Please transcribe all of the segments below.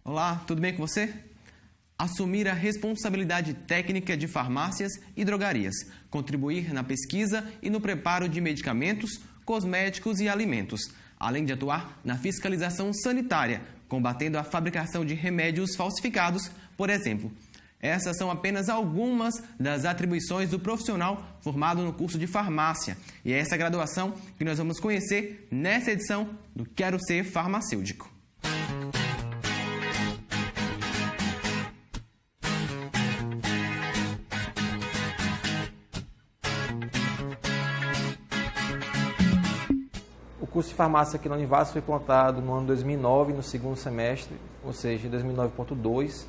Olá, tudo bem com você? Assumir a responsabilidade técnica de farmácias e drogarias, contribuir na pesquisa e no preparo de medicamentos, cosméticos e alimentos, além de atuar na fiscalização sanitária, combatendo a fabricação de remédios falsificados, por exemplo. Essas são apenas algumas das atribuições do profissional formado no curso de farmácia. E é essa graduação que nós vamos conhecer nessa edição do Quero Ser Farmacêutico. O curso de farmácia aqui na Univasf foi implantado no ano 2009, no segundo semestre, ou seja, em 2009.2,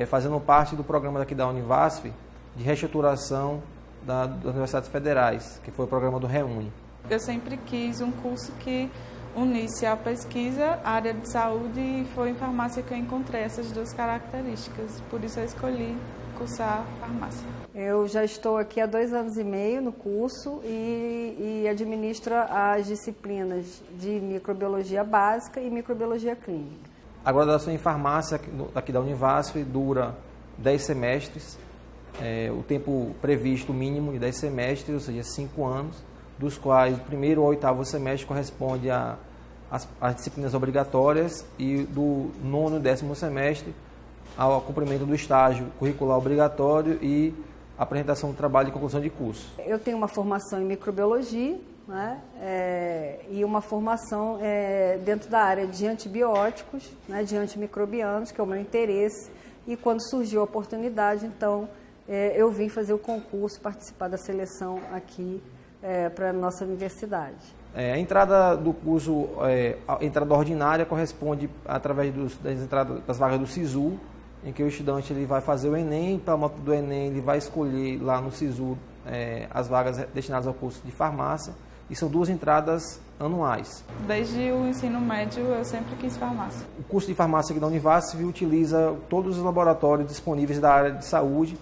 fazendo parte do programa daqui da Univasf de reestruturação das universidades federais, que foi o programa do Reúne. Eu sempre quis um curso que unisse a pesquisa, a área de saúde, e foi em farmácia que eu encontrei essas duas características, por isso eu escolhi cursar farmácia. Eu já estou aqui há 2 anos e meio no curso e administro as disciplinas de microbiologia básica e microbiologia clínica. A graduação em farmácia aqui da Univasf dura 10 semestres, o tempo previsto mínimo de 10 semestres, ou seja, 5 anos, dos quais o primeiro ao 8º semestre corresponde às disciplinas obrigatórias e do 9º e 10º semestre ao cumprimento do estágio curricular obrigatório e apresentação do trabalho de conclusão de curso. Eu tenho uma formação em microbiologia, né, e uma formação dentro da área de antibióticos, né, de antimicrobianos, que é o meu interesse, e quando surgiu a oportunidade, então, eu vim fazer o concurso, participar da seleção aqui para a nossa universidade. A entrada do curso, a entrada ordinária corresponde através das vagas do SISU, em que o estudante ele vai fazer o Enem, para a nota do Enem ele vai escolher lá no SISU as vagas destinadas ao curso de farmácia, e são 2 entradas anuais. Desde o ensino médio eu sempre quis farmácia. O curso de farmácia aqui da Univasf utiliza todos os laboratórios disponíveis da área de saúde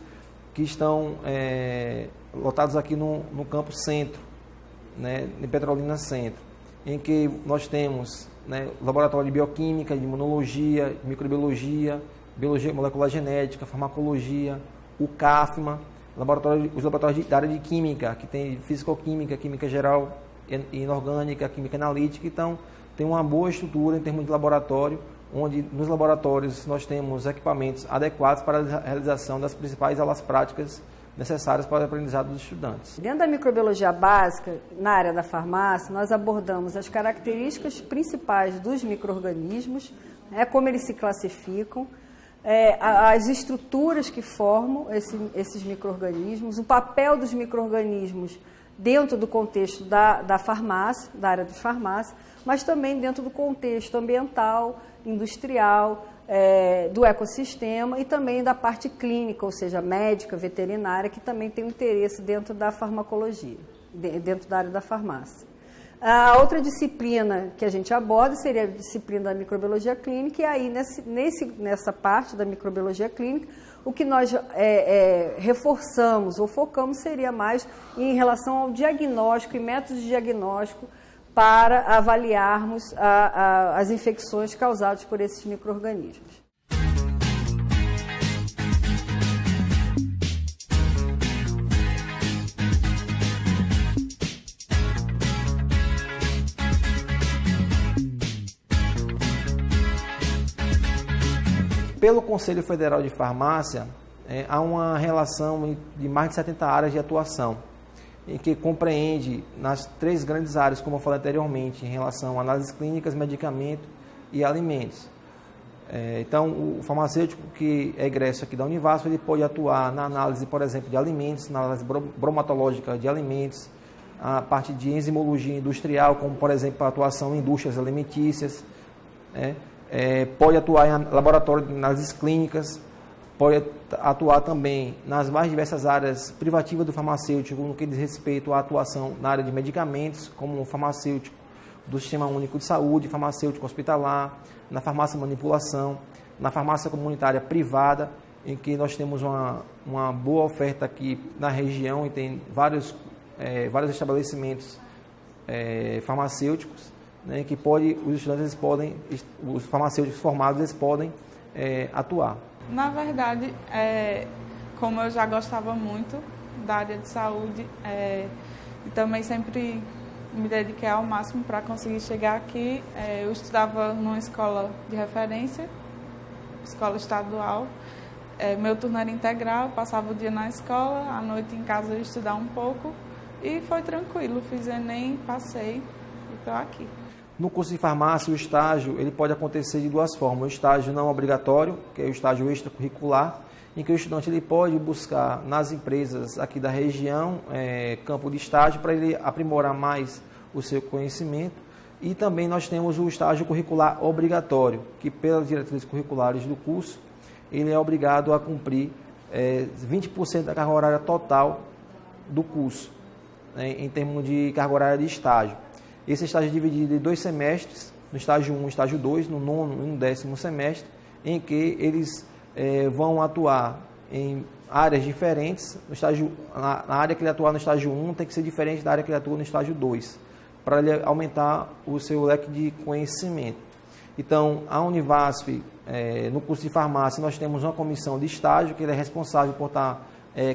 que estão lotados aqui no campus centro, né, em Petrolina Centro, em que nós temos, né, laboratório de bioquímica, de imunologia, de microbiologia, biologia molecular genética, farmacologia, o CAFMA, os laboratórios da área de química, que tem fisicoquímica, química geral e inorgânica, química analítica. Então, tem uma boa estrutura em termos de laboratório, onde nos laboratórios nós temos equipamentos adequados para a realização das principais aulas práticas necessárias para o aprendizado dos estudantes. Dentro da microbiologia básica, na área da farmácia, nós abordamos as características principais dos micro-organismos, como eles se classificam, as estruturas que formam esses micro-organismos, o papel dos micro-organismos dentro do contexto da farmácia, da área de farmácia, mas também dentro do contexto ambiental, industrial, do ecossistema e também da parte clínica, ou seja, médica, veterinária, que também tem um interesse dentro da farmacologia, dentro da área da farmácia. A outra disciplina que a gente aborda seria a disciplina da microbiologia clínica, e aí nessa parte da microbiologia clínica, o que nós reforçamos ou focamos seria mais em relação ao diagnóstico e métodos de diagnóstico para avaliarmos as infecções causadas por esses micro-organismos. Pelo Conselho Federal de Farmácia, há uma relação de mais de 70 áreas de atuação, em que compreende nas 3 grandes áreas, como eu falei anteriormente, em relação a análises clínicas, medicamento e alimentos. Então, o farmacêutico que é egresso aqui da Univasf, ele pode atuar na análise, por exemplo, de alimentos, na análise bromatológica de alimentos, a parte de enzimologia industrial, como, por exemplo, a atuação em indústrias alimentícias, né? Pode atuar em laboratório de análises clínicas, pode atuar também nas mais diversas áreas privativas do farmacêutico, no que diz respeito à atuação na área de medicamentos, como farmacêutico do Sistema Único de Saúde, farmacêutico hospitalar, na farmácia manipulação, na farmácia comunitária privada, em que nós temos uma boa oferta aqui na região e tem vários estabelecimentos farmacêuticos, né, que os farmacêuticos formados eles podem atuar. Na verdade, como eu já gostava muito da área de saúde, e também sempre me dediquei ao máximo para conseguir chegar aqui, eu estudava numa escola de referência, escola estadual. Meu turno era integral, passava o dia na escola, à noite em casa eu ia estudar um pouco e foi tranquilo, fiz Enem, passei e estou aqui. No curso de farmácia, o estágio ele pode acontecer de duas formas. O estágio não obrigatório, que é o estágio extracurricular, em que o estudante ele pode buscar nas empresas aqui da região campo de estágio para ele aprimorar mais o seu conhecimento. E também nós temos o estágio curricular obrigatório, que pelas diretrizes curriculares do curso, ele é obrigado a cumprir 20% da carga horária total do curso, né, em termos de carga horária de estágio. Esse estágio é dividido em 2 semestres, no estágio 1 e estágio 2, no 9º e no 10º semestre, em que eles vão atuar em áreas diferentes. Na área que ele atuar no estágio 1 tem que ser diferente da área que ele atua no estágio 2, para ele aumentar o seu leque de conhecimento. Então, a Univasf, no curso de farmácia, nós temos uma comissão de estágio, que ele é responsável por estar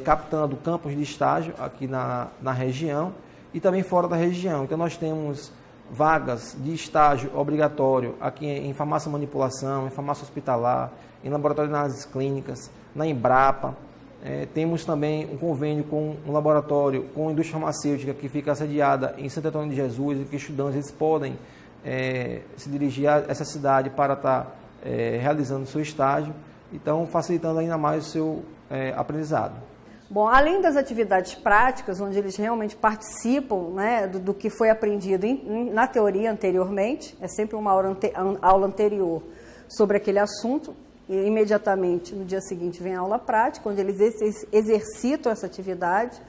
captando campos de estágio aqui na região e também fora da região. Então, nós temos vagas de estágio obrigatório aqui em farmácia manipulação, em farmácia hospitalar, em laboratório de análises clínicas, na Embrapa. Temos também um convênio com um laboratório com a indústria farmacêutica que fica sediada em Santo Antônio de Jesus, e que estudantes eles podem se dirigir a essa cidade para estar realizando o seu estágio, então facilitando ainda mais o seu aprendizado. Bom, além das atividades práticas, onde eles realmente participam, né, do que foi aprendido na teoria anteriormente, é sempre uma aula anterior sobre aquele assunto, e imediatamente no dia seguinte vem a aula prática, onde eles exercitam essa atividade.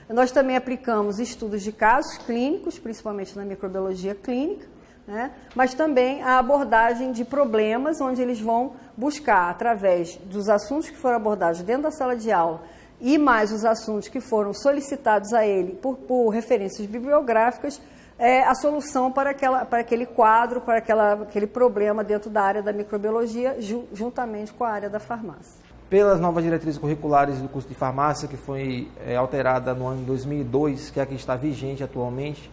Nós também aplicamos estudos de casos clínicos, principalmente na microbiologia clínica, né, mas também a abordagem de problemas, onde eles vão buscar, através dos assuntos que foram abordados dentro da sala de aula, e mais os assuntos que foram solicitados a ele por referências bibliográficas, a solução para aquele quadro, para aquele problema dentro da área da microbiologia, juntamente com a área da farmácia. Pelas novas diretrizes curriculares do curso de farmácia, que foi alterada no ano de 2002, que é a que está vigente atualmente,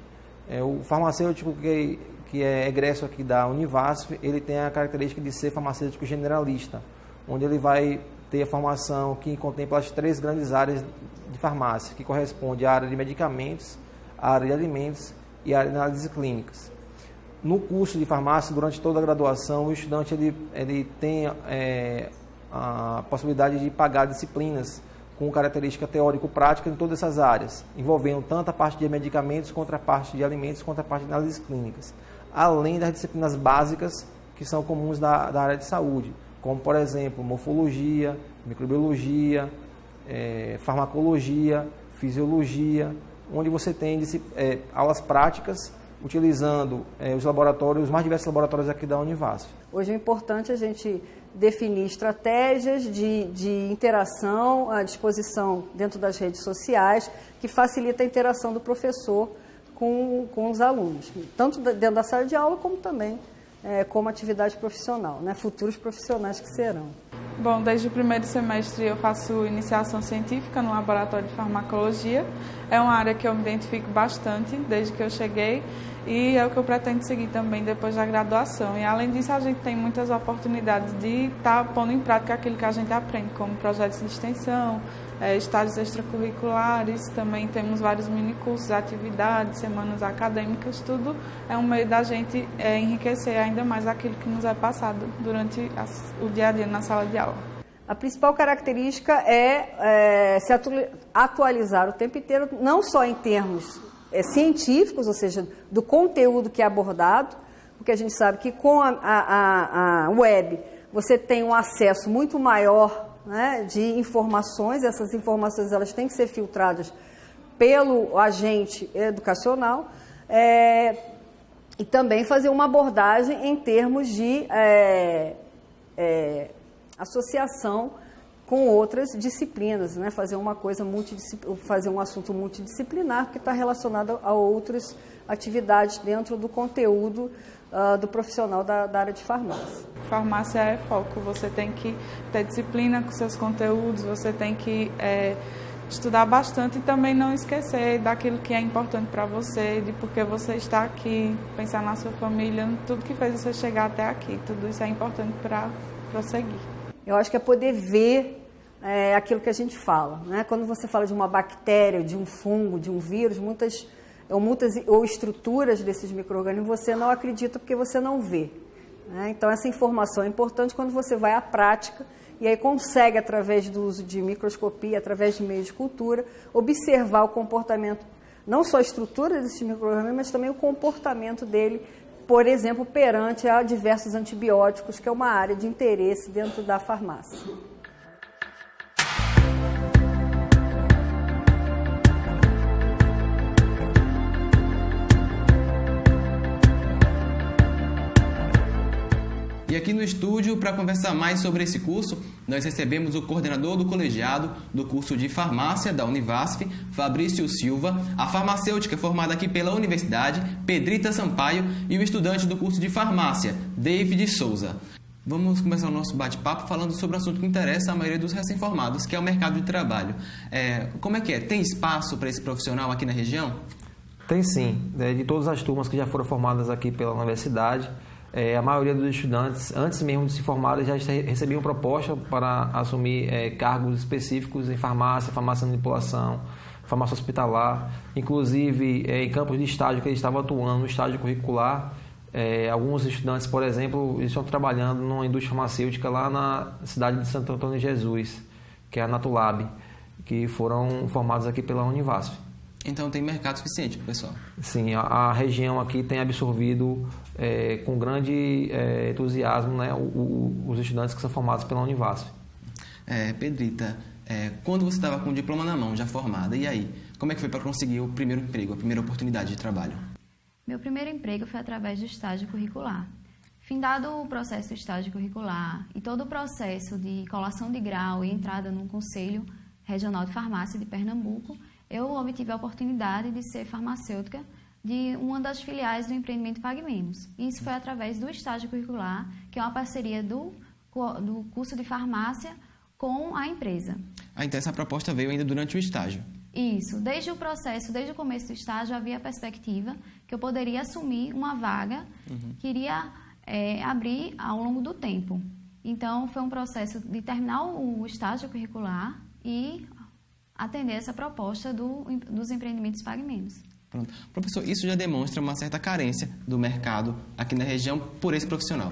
o farmacêutico que é egresso aqui da Univasf, ele tem a característica de ser farmacêutico generalista, onde ele vai ter a formação que contempla as 3 grandes áreas de farmácia, que corresponde à área de medicamentos, à área de alimentos e à área de análises clínicas. No curso de farmácia, durante toda a graduação, o estudante ele tem a possibilidade de pagar disciplinas com característica teórico-prática em todas essas áreas, envolvendo tanto a parte de medicamentos, quanto a parte de alimentos, quanto a parte de análises clínicas, além das disciplinas básicas que são comuns da área de saúde, como, por exemplo, morfologia, microbiologia, farmacologia, fisiologia, onde você tem aulas práticas utilizando os mais diversos laboratórios aqui da Univasf. Hoje é importante a gente definir estratégias de interação à disposição dentro das redes sociais, que facilita a interação do professor com os alunos, tanto dentro da sala de aula, como também como atividade profissional, né? Futuros profissionais que serão. Bom, desde o primeiro semestre eu faço iniciação científica no laboratório de farmacologia. É uma área que eu me identifico bastante desde que eu cheguei e é o que eu pretendo seguir também depois da graduação. E além disso, a gente tem muitas oportunidades de estar pondo em prática aquilo que a gente aprende, como projetos de extensão, estágios extracurriculares, também temos vários minicursos, atividades, semanas acadêmicas, tudo é um meio da gente enriquecer ainda mais aquilo que nos é passado durante o dia a dia na sala de aula. A principal característica é se atualizar o tempo inteiro, não só em termos científicos, ou seja, do conteúdo que é abordado, porque a gente sabe que com a web você tem um acesso muito maior, né, de informações. Essas informações elas têm que ser filtradas pelo agente educacional, e também fazer uma abordagem em termos de associação com outras disciplinas, né? Fazer uma coisa fazer um assunto multidisciplinar que está relacionado a outras atividades dentro do conteúdo do profissional da área de farmácia. Farmácia é foco, você tem que ter disciplina com seus conteúdos, você tem que estudar bastante e também não esquecer daquilo que é importante para você, de por que você está aqui, pensar na sua família, tudo que fez você chegar até aqui, tudo isso é importante para prosseguir. Eu acho que é poder ver aquilo que a gente fala, né? Quando você fala de uma bactéria, de um fungo, de um vírus, muitas estruturas desses micro-organismos você não acredita porque você não vê, né? Então essa informação é importante quando você vai à prática e aí consegue, através do uso de microscopia, através de meios de cultura, observar o comportamento, não só a estrutura desses micro-organismos, mas também o comportamento dele, por exemplo, perante a diversos antibióticos, que é uma área de interesse dentro da farmácia. E aqui no estúdio, para conversar mais sobre esse curso, nós recebemos o coordenador do colegiado do curso de farmácia da Univasf, Fabrício Silva, a farmacêutica formada aqui pela Universidade, Pedrita Sampaio, e o estudante do curso de farmácia, David Souza. Vamos começar o nosso bate-papo falando sobre um assunto que interessa a maioria dos recém-formados, que é o mercado de trabalho. Como é que é? Tem espaço para esse profissional aqui na região? Tem sim. De todas as turmas que já foram formadas aqui pela universidade, a maioria dos estudantes, antes mesmo de se formarem, já recebiam proposta para assumir cargos específicos em farmácia, farmácia de manipulação, farmácia hospitalar. Inclusive, em campos de estágio que eles estavam atuando, no estágio curricular, alguns estudantes, por exemplo, eles estão trabalhando numa indústria farmacêutica lá na cidade de Santo Antônio de Jesus, que é a Natulab, que foram formados aqui pela Univasf. Então tem mercado suficiente para o pessoal? Sim, a região aqui tem absorvido com grande entusiasmo, né, os estudantes que são formados pela Univasf. Pedrita, quando você estava com o diploma na mão, já formada, e aí? Como é que foi para conseguir o primeiro emprego, a primeira oportunidade de trabalho? Meu primeiro emprego foi através do estágio curricular. Findado o processo do estágio curricular e todo o processo de colação de grau e entrada no Conselho Regional de Farmácia de Pernambuco, eu obtive a oportunidade de ser farmacêutica de uma das filiais do empreendimento Pague Menos. E isso foi através do estágio curricular, que é uma parceria do curso de farmácia com a empresa. Então essa proposta veio ainda durante o estágio? Isso. Desde o começo do estágio, havia a perspectiva que eu poderia assumir uma vaga que iria abrir ao longo do tempo. Então, foi um processo de terminar o estágio curricular e atender essa proposta dos empreendimentos Pague Menos. Pronto. Professor, isso já demonstra uma certa carência do mercado aqui na região por esse profissional?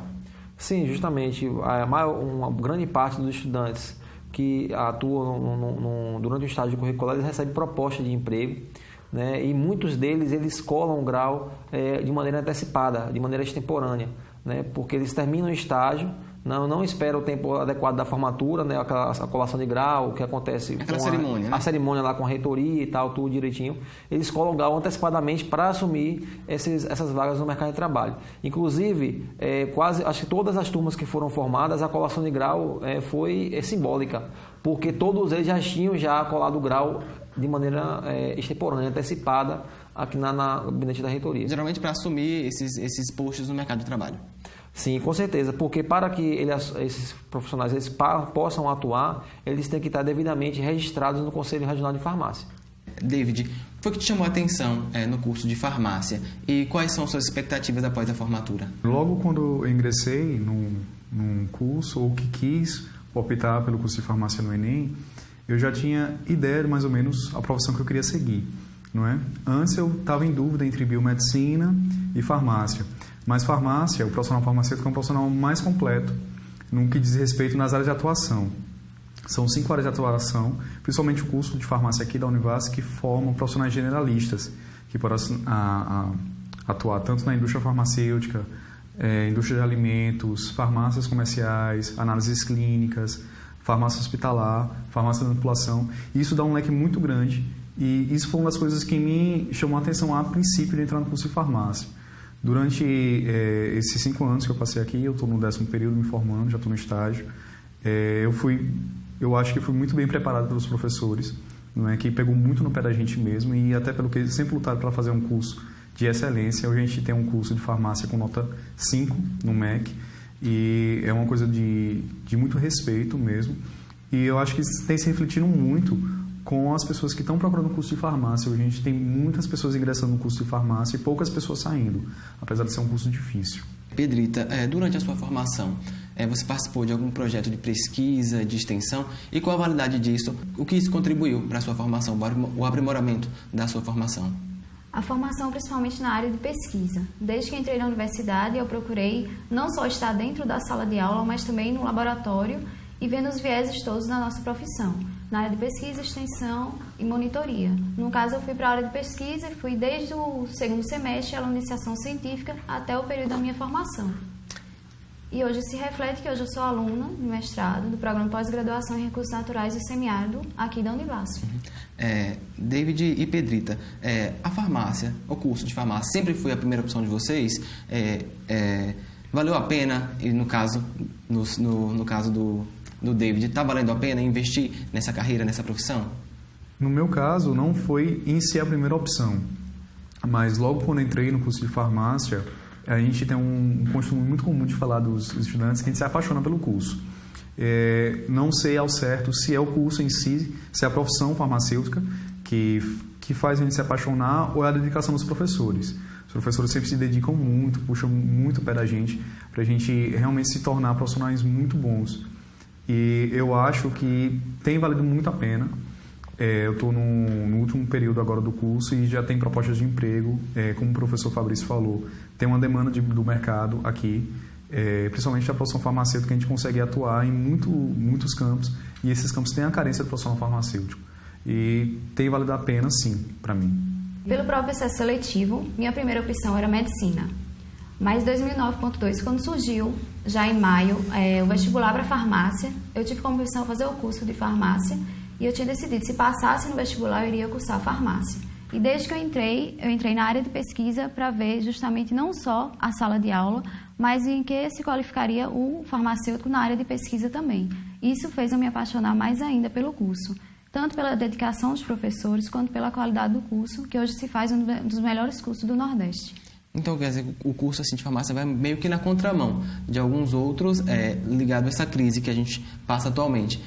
Sim, justamente. Uma grande parte dos estudantes que atuam durante o estágio curricular, eles recebem proposta de emprego, né? E muitos deles, eles colam o grau de maneira antecipada, de maneira extemporânea, né? Porque eles terminam o estágio, não esperam o tempo adequado da formatura, né? A colação de grau, o que acontece aquela com cerimônia, né? A cerimônia lá com a reitoria e tal, tudo direitinho. Eles colam o grau antecipadamente para assumir essas vagas no mercado de trabalho. Inclusive, acho que todas as turmas que foram formadas, a colação de grau foi simbólica, porque todos eles já tinham colado o grau de maneira extemporânea, antecipada, aqui na gabinete da reitoria. Geralmente para assumir esses postos no mercado de trabalho. Sim, com certeza, porque para que esses profissionais possam atuar, eles têm que estar devidamente registrados no Conselho Regional de Farmácia. David, o que foi que te chamou a atenção no curso de farmácia e quais são suas expectativas após a formatura? Logo quando eu ingressei num curso, ou que quis optar pelo curso de farmácia no Enem, eu já tinha ideia de mais ou menos a profissão que eu queria seguir, não é? Antes eu estava em dúvida entre biomedicina e farmácia. Mas farmácia, o profissional farmacêutico é um profissional mais completo no que diz respeito nas áreas de atuação. São 5 áreas de atuação, principalmente o curso de farmácia aqui da Univasf, que formam profissionais generalistas, que podem atuar tanto na indústria farmacêutica, indústria de alimentos, farmácias comerciais, análises clínicas, farmácia hospitalar, farmácia de manipulação. Isso dá um leque muito grande e isso foi uma das coisas que me chamou a atenção a princípio de entrar no curso de farmácia. Durante esses 5 anos que eu passei aqui, eu estou no 10º período me formando, já estou no estágio, eu acho que fui muito bem preparado pelos professores, não é, que pegou muito no pé da gente mesmo e até pelo que eles sempre lutaram para fazer um curso de excelência. Hoje a gente tem um curso de farmácia com nota 5 no MEC e é uma coisa de muito respeito mesmo. E eu acho que tem se refletido muito com as pessoas que estão procurando o curso de farmácia. Hoje a gente tem muitas pessoas ingressando no curso de farmácia e poucas pessoas saindo, apesar de ser um curso difícil. Pedrita, durante a sua formação, você participou de algum projeto de pesquisa, de extensão? E qual a validade disso? O que isso contribuiu para a sua formação, o aprimoramento da sua formação? A formação principalmente na área de pesquisa. Desde que entrei na universidade, eu procurei não só estar dentro da sala de aula, mas também no laboratório e vendo os vieses todos da nossa profissão, na área de pesquisa, extensão e monitoria. No caso, eu fui para a área de pesquisa e fui desde o 2º semestre, a iniciação científica, até o período da minha formação. E hoje se reflete que hoje eu sou aluna de mestrado do programa de pós-graduação em recursos naturais e semiárido aqui da Univasf. David e Pedrita, a farmácia, o curso de farmácia sempre foi a primeira opção de vocês? Valeu a pena, e no caso do David, está valendo a pena investir nessa carreira, nessa profissão? No meu caso, não foi em si a primeira opção, mas logo quando entrei no curso de farmácia, a gente tem um costume muito comum de falar dos estudantes que a gente se apaixona pelo curso. Não sei ao certo se é o curso em si, se é a profissão farmacêutica que faz a gente se apaixonar ou é a dedicação dos professores. Os professores sempre se dedicam muito, puxam muito o pé da gente para a gente realmente se tornar profissionais muito bons. E eu acho que tem valido muito a pena. Eu estou no último período agora do curso e já tem propostas de emprego. Como o professor Fabrício falou, tem uma demanda do mercado aqui, principalmente da profissão farmacêutica, que a gente consegue atuar em muitos campos e esses campos têm a carência de profissional farmacêutico. E tem valido a pena, sim, para mim. Pelo próprio processo seletivo, minha primeira opção era medicina. Mas em 2009.2, quando surgiu, já em maio, o vestibular para farmácia, eu tive como opção fazer o curso de farmácia e eu tinha decidido, se passasse no vestibular, eu iria cursar farmácia. E desde que eu entrei na área de pesquisa para ver justamente não só a sala de aula, mas em que se qualificaria o farmacêutico na área de pesquisa também. Isso fez eu me apaixonar mais ainda pelo curso, tanto pela dedicação dos professores, quanto pela qualidade do curso, que hoje se faz um dos melhores cursos do Nordeste. Então, quer dizer, o curso assim, de farmácia vai meio que na contramão de alguns outros ligado a essa crise que a gente passa atualmente.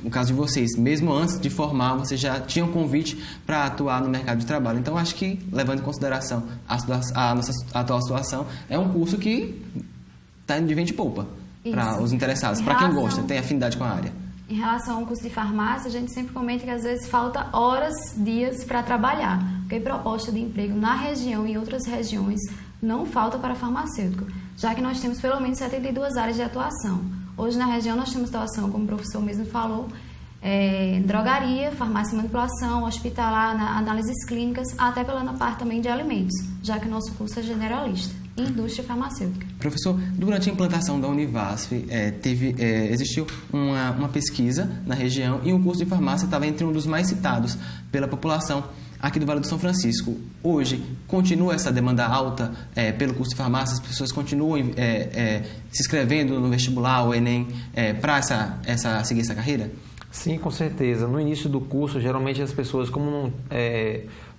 O caso de vocês, mesmo antes de formar, vocês já tinham convite para atuar no mercado de trabalho. Então, acho que, levando em consideração a nossa atual situação, é um curso que está de vento e poupa para os interessados, para quem gosta, tem afinidade com a área. Em relação ao curso de farmácia, a gente sempre comenta que às vezes falta horas, dias para trabalhar, porque proposta de emprego na região e em outras regiões não falta para farmacêutico, já que nós temos pelo menos 72 áreas de atuação. Hoje na região nós temos atuação, como o professor mesmo falou, drogaria, farmácia e manipulação, hospitalar, análises clínicas, até pela parte também de alimentos, já que o nosso curso é generalista, e indústria farmacêutica. Professor, durante a implantação da Univasf, existiu uma pesquisa na região e o curso de farmácia estava entre um dos mais citados pela população aqui do Vale do São Francisco. Hoje, continua essa demanda alta pelo curso de farmácia? As pessoas continuam se inscrevendo no vestibular, o Enem, para seguir essa carreira? Sim, com certeza. No início do curso, geralmente as pessoas, como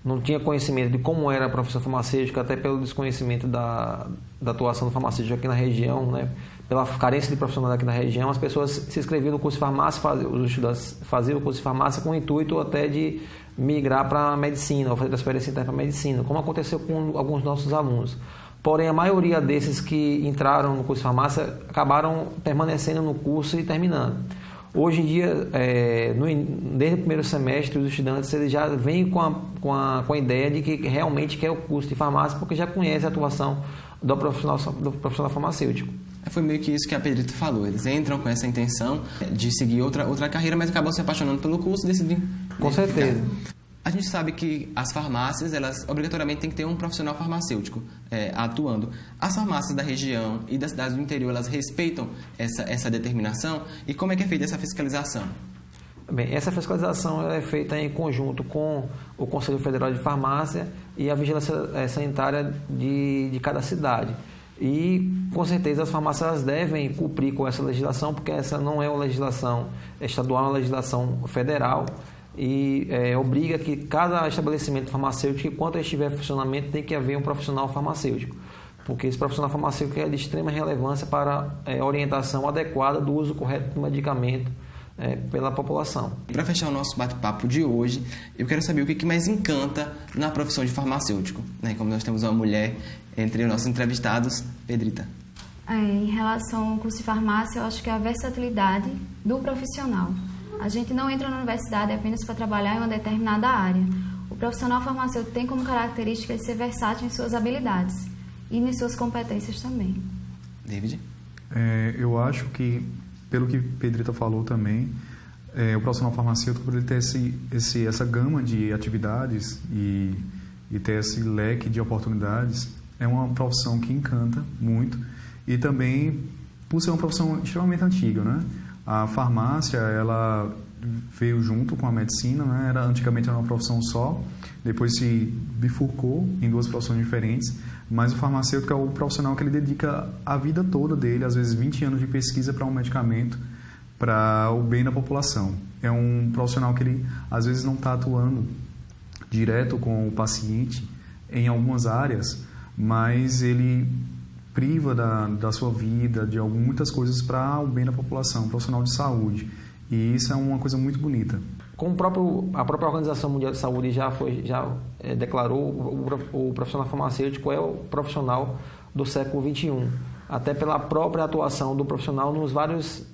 não tinha conhecimento de como era a profissão farmacêutica, até pelo desconhecimento da atuação do farmacêutico aqui na região, né? Pela carência de profissionais aqui na região, as pessoas se inscreviam no curso de farmácia, os estudantes faziam o curso de farmácia com o intuito até de migrar para a medicina, ou fazer transferência interna para a medicina, como aconteceu com alguns nossos alunos. Porém, a maioria desses que entraram no curso de farmácia acabaram permanecendo no curso e terminando. Hoje em dia, desde o primeiro semestre, os estudantes eles já vêm com a ideia de que realmente quer o curso de farmácia, porque já conhece a atuação do profissional farmacêutico. Foi meio que isso que a Pedrita falou. Eles entram com essa intenção de seguir outra carreira, mas acabam se apaixonando pelo curso e decidem. Com certeza. A gente sabe que as farmácias, elas obrigatoriamente têm que ter um profissional farmacêutico atuando. As farmácias da região e das cidades do interior, elas respeitam essa determinação? E como é que é feita essa fiscalização? Bem, essa fiscalização ela é feita em conjunto com o Conselho Federal de Farmácia e a Vigilância Sanitária de cada cidade. E, com certeza, as farmácias devem cumprir com essa legislação, porque essa não é uma legislação estadual, é uma legislação federal e obriga que cada estabelecimento farmacêutico, enquanto estiver em funcionamento, tem que haver um profissional farmacêutico, porque esse profissional farmacêutico é de extrema relevância para a orientação adequada do uso correto do medicamento pela população. Para fechar o nosso bate-papo de hoje, eu quero saber o que mais encanta na profissão de farmacêutico, né? Como nós temos uma mulher entre os nossos entrevistados, Pedrita. Em relação ao curso de farmácia, eu acho que é a versatilidade do profissional. A gente não entra na universidade apenas para trabalhar em uma determinada área. O profissional farmacêutico tem como característica de ser versátil em suas habilidades e em suas competências também. David? Eu acho que, pelo que Pedrita falou também, o profissional farmacêutico, por ele ter essa gama de atividades e ter esse leque de oportunidades, é uma profissão que encanta muito, e também por ser uma profissão extremamente antiga, né? A farmácia, ela veio junto com a medicina, né? Antigamente era uma profissão só, depois se bifurcou em duas profissões diferentes, mas o farmacêutico é o profissional que ele dedica a vida toda dele, às vezes 20 anos de pesquisa para um medicamento, para o bem da população. É um profissional que ele, às vezes, não está atuando direto com o paciente em algumas áreas, mas ele priva da sua vida, de muitas coisas para o bem da população, um profissional de saúde. E isso é uma coisa muito bonita. Como a própria Organização Mundial de Saúde já declarou, o profissional farmacêutico é o profissional do século XXI, até pela própria atuação do profissional nos vários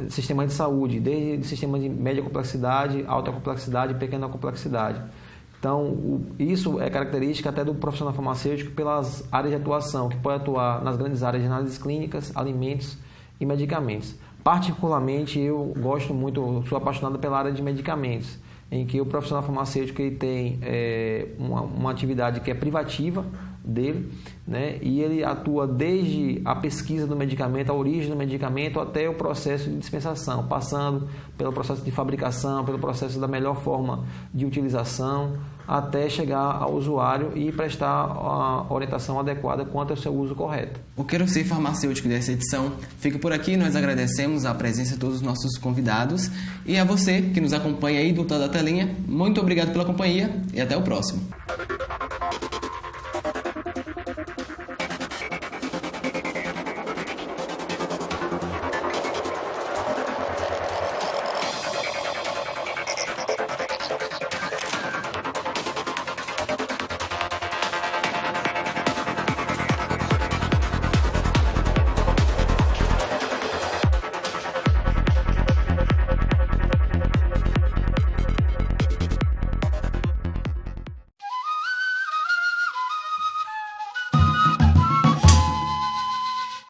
sistemas de saúde, desde sistemas de média complexidade, alta complexidade e pequena complexidade. Então, isso é característica até do profissional farmacêutico pelas áreas de atuação, que pode atuar nas grandes áreas de análises clínicas, alimentos e medicamentos. Particularmente, eu gosto muito, sou apaixonado pela área de medicamentos, em que o profissional farmacêutico ele tem uma atividade que é privativa dele, né? E ele atua desde a pesquisa do medicamento, a origem do medicamento, até o processo de dispensação, passando pelo processo de fabricação, pelo processo da melhor forma de utilização, até chegar ao usuário e prestar a orientação adequada quanto ao seu uso correto. O Quero Ser Farmacêutico dessa edição fica por aqui. Nós agradecemos a presença de todos os nossos convidados e a você que nos acompanha aí do outro lado da telinha. Muito obrigado pela companhia e até o próximo.